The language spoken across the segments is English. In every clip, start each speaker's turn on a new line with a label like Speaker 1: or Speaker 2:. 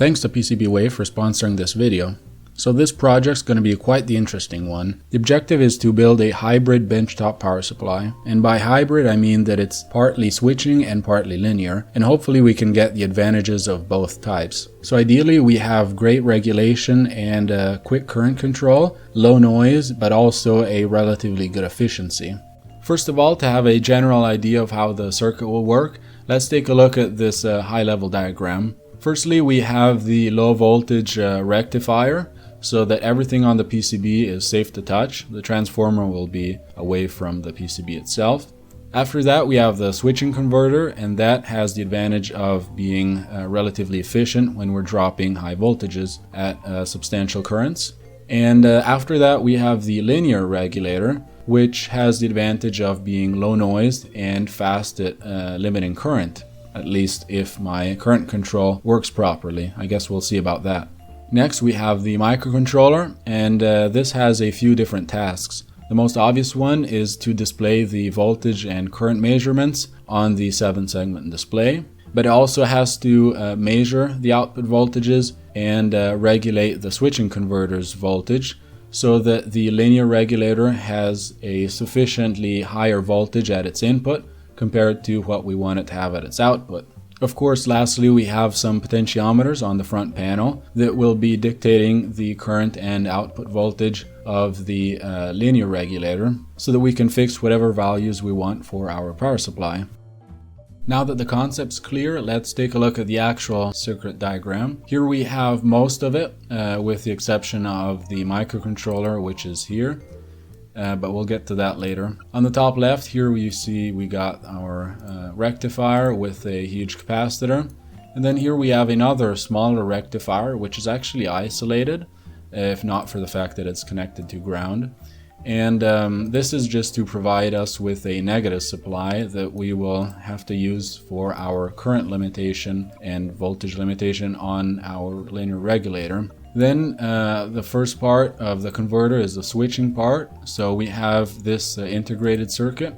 Speaker 1: Thanks to PCBWay for sponsoring this video. So this project's going to be quite the interesting one. The objective is to build a hybrid benchtop power supply, and by hybrid I mean that it's partly switching and partly linear, and hopefully we can get the advantages of both types. So ideally we have great regulation and quick current control, low noise, but also a relatively good efficiency. First of all, to have a general idea of how the circuit will work, let's take a look at this high-level diagram. Firstly, we have the low voltage rectifier, so that everything on the PCB is safe to touch. The transformer will be away from the PCB itself. After that, we have the switching converter, and that has the advantage of being relatively efficient when we're dropping high voltages at substantial currents. And after that, we have the linear regulator, which has the advantage of being low noise and fast at limiting current, at least if my current control works properly. I guess we'll see about that. Next, we have the microcontroller, and this has a few different tasks. The most obvious one is to display the voltage and current measurements on the 7-segment display, but it also has to measure the output voltages and regulate the switching converter's voltage so that the linear regulator has a sufficiently higher voltage at its input compared to what we want it to have at its output. Of course, lastly, we have some potentiometers on the front panel that will be dictating the current and output voltage of the linear regulator so that we can fix whatever values we want for our power supply. Now that the concept's clear, let's take a look at the actual circuit diagram. Here we have most of it, with the exception of the microcontroller, which is here. But we'll get to that later. On the top left here we see we got our rectifier with a huge capacitor, and then here we have another smaller rectifier which is actually isolated, if not for the fact that it's connected to ground. And this is just to provide us with a negative supply that we will have to use for our current limitation and voltage limitation on our linear regulator. Then the first part of the converter is the switching part. So we have this integrated circuit,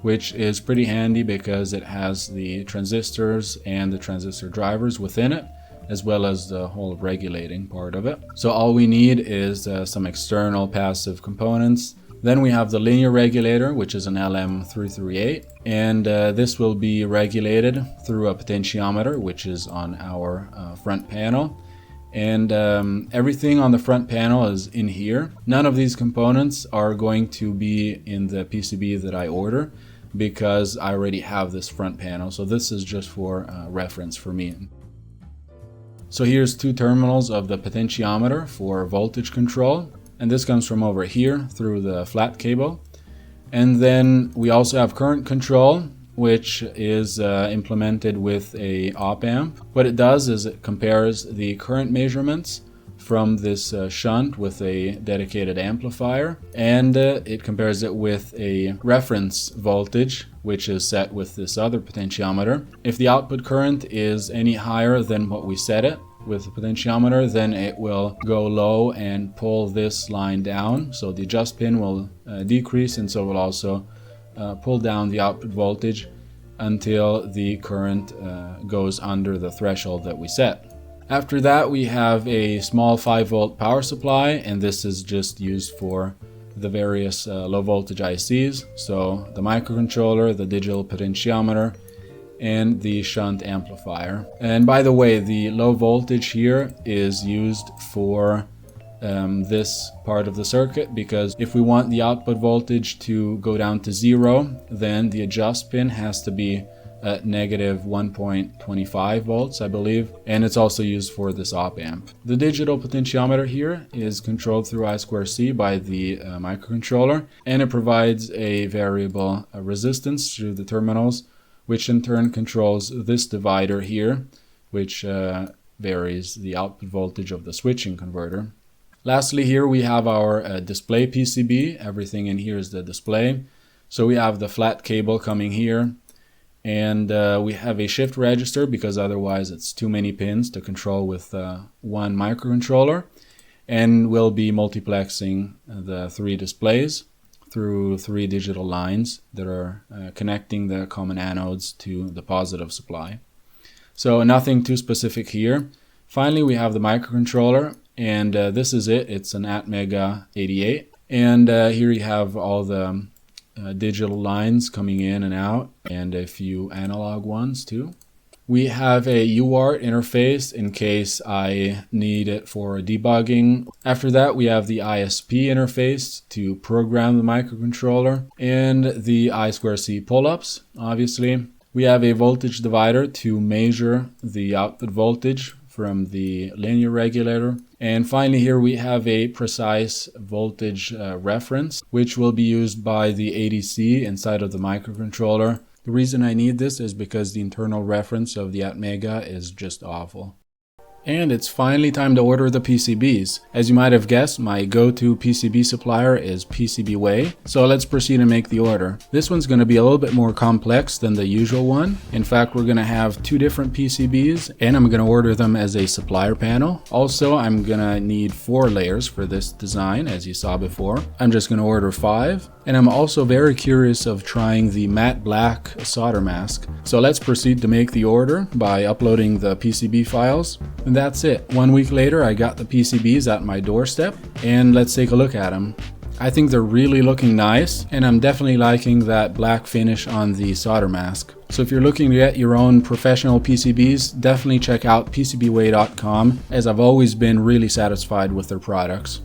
Speaker 1: which is pretty handy because it has the transistors and the transistor drivers within it, as well as the whole regulating part of it. So all we need is some external passive components. Then we have the linear regulator, which is an LM338, and this will be regulated through a potentiometer, which is on our front panel. And everything on the front panel is in here. None of these components are going to be in the PCB that I order because I already have this front panel. So this is just for reference for me. So here's 2 terminals of the potentiometer for voltage control. And this comes from over here through the flat cable. And then we also have current control, which is implemented with a op-amp. What it does is it compares the current measurements from this shunt with a dedicated amplifier, and it compares it with a reference voltage, which is set with this other potentiometer. If the output current is any higher than what we set it with the potentiometer, then it will go low and pull this line down. So the adjust pin will decrease, and so will also pull down the output voltage until the current goes under the threshold that we set. After that, we have a small 5-volt power supply, and this is just used for the various low voltage ICs, so the microcontroller, the digital potentiometer, and the shunt amplifier. And by the way, the low voltage here is used for this part of the circuit, because if we want the output voltage to go down to 0, then the adjust pin has to be at negative 1.25 volts, I believe, and it's also used for this op-amp. The digital potentiometer here is controlled through I2C by the microcontroller, and it provides a variable resistance through the terminals, which in turn controls this divider here, which varies the output voltage of the switching converter. Lastly, here we have our display PCB. Everything in here is the display. So we have the flat cable coming here, and we have a shift register because otherwise it's too many pins to control with one microcontroller, and we'll be multiplexing the 3 displays through 3 digital lines that are connecting the common anodes to the positive supply. So nothing too specific here. Finally, we have the microcontroller, and this is it. It's an Atmega 88. And here you have all the digital lines coming in and out, and a few analog ones too. We have a UART interface in case I need it for debugging. After that, we have the ISP interface to program the microcontroller, and the I2C pull-ups, obviously. We have a voltage divider to measure the output voltage from the linear regulator. And finally here we have a precise voltage reference, which will be used by the ADC inside of the microcontroller. The reason I need this is because the internal reference of the Atmega is just awful. And it's finally time to order the PCBs. As you might have guessed, my go-to PCB supplier is PCBWay, so let's proceed and make the order. This one's going to be a little bit more complex than the usual one. In fact, we're going to have 2 different PCBs, and I'm going to order them as a supplier panel. Also, I'm going to need 4 layers for this design, as you saw before. I'm just going to order 5. And I'm also very curious of trying the matte black solder mask. So let's proceed to make the order by uploading the PCB files. And that's it. 1 week later, I got the PCBs at my doorstep, and let's take a look at them. I think they're really looking nice, and I'm definitely liking that black finish on the solder mask. So if you're looking to get your own professional PCBs, definitely check out PCBWay.com, as I've always been really satisfied with their products.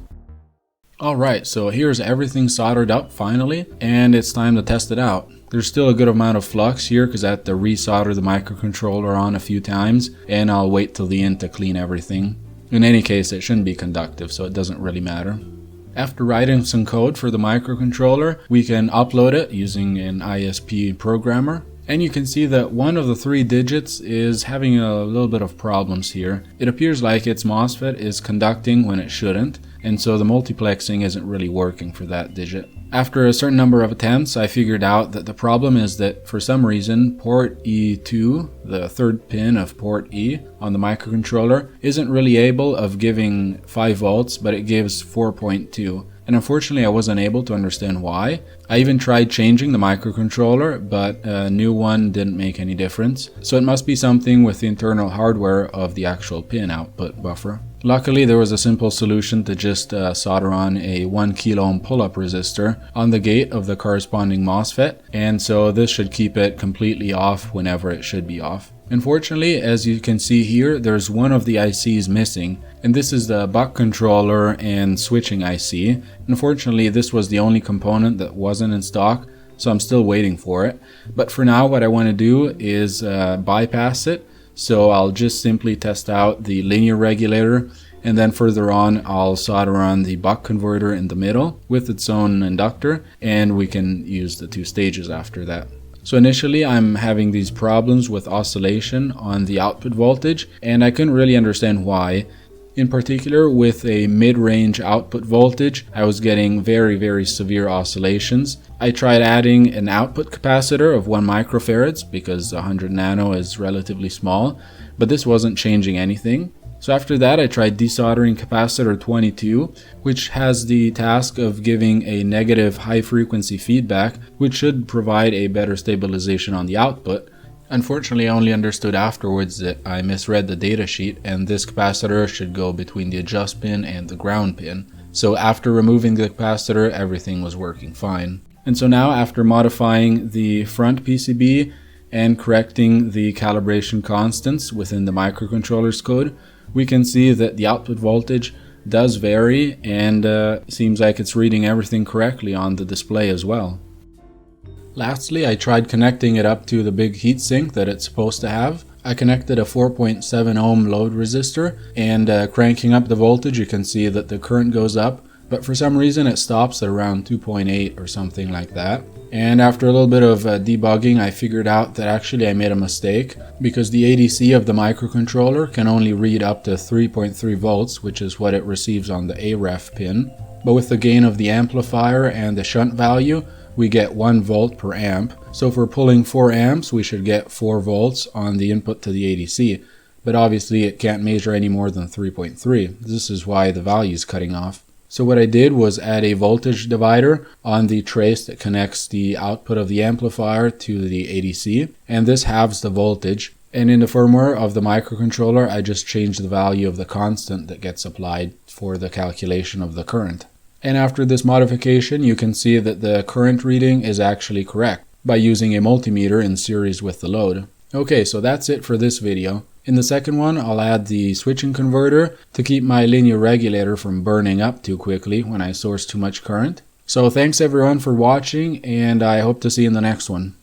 Speaker 1: Alright, so here's everything soldered up finally, and it's time to test it out. There's still a good amount of flux here because I had to resolder the microcontroller on a few times, and I'll wait till the end to clean everything. In any case, it shouldn't be conductive, so it doesn't really matter. After writing some code for the microcontroller, we can upload it using an ISP programmer. And you can see that one of the 3 digits is having a little bit of problems here. It appears like its MOSFET is conducting when it shouldn't, and so the multiplexing isn't really working for that digit. After a certain number of attempts, I figured out that the problem is that for some reason port E2, the 3rd pin of port E on the microcontroller, isn't really able of giving 5 volts, but it gives 4.2. And unfortunately I wasn't able to understand why. I even tried changing the microcontroller, but a new one didn't make any difference. So it must be something with the internal hardware of the actual pin output buffer. Luckily there was a simple solution to just solder on a 1 kilo ohm pull-up resistor on the gate of the corresponding MOSFET, and so this should keep it completely off whenever it should be off. Unfortunately, as you can see here, there's one of the ICs missing, and this is the buck controller and switching IC. Unfortunately, this was the only component that wasn't in stock, so I'm still waiting for it. But for now, what I want to do is bypass it, so I'll just simply test out the linear regulator, and then further on I'll solder on the buck converter in the middle with its own inductor, and we can use the 2 stages after that. So initially I'm having these problems with oscillation on the output voltage, and I couldn't really understand why. In particular, with a mid-range output voltage, I was getting very severe oscillations. I tried adding an output capacitor of 1 microfarads because 100 nano is relatively small, but this wasn't changing anything. So after that I tried desoldering capacitor 22, which has the task of giving a negative high frequency feedback, which should provide a better stabilization on the output. Unfortunately, I only understood afterwards that I misread the datasheet, and this capacitor should go between the adjust pin and the ground pin. So after removing the capacitor, everything was working fine. And so now, after modifying the front PCB and correcting the calibration constants within the microcontroller's code, we can see that the output voltage does vary, and seems like it's reading everything correctly on the display as well. Lastly, I tried connecting it up to the big heatsink that it's supposed to have. I connected a 4.7 ohm load resistor, and cranking up the voltage, you can see that the current goes up, but for some reason it stops at around 2.8 or something like that. And after a little bit of debugging, I figured out that actually I made a mistake, because the ADC of the microcontroller can only read up to 3.3 volts, which is what it receives on the AREF pin. But with the gain of the amplifier and the shunt value, we get 1 volt per amp. So if we're pulling 4 amps, we should get 4 volts on the input to the ADC. But obviously it can't measure any more than 3.3. This is why the value is cutting off. So what I did was add a voltage divider on the trace that connects the output of the amplifier to the ADC, and this halves the voltage. And in the firmware of the microcontroller, I just changed the value of the constant that gets applied for the calculation of the current. And after this modification, you can see that the current reading is actually correct by using a multimeter in series with the load. Okay, so that's it for this video. In the second one, I'll add the switching converter to keep my linear regulator from burning up too quickly when I source too much current. So thanks everyone for watching, and I hope to see you in the next one.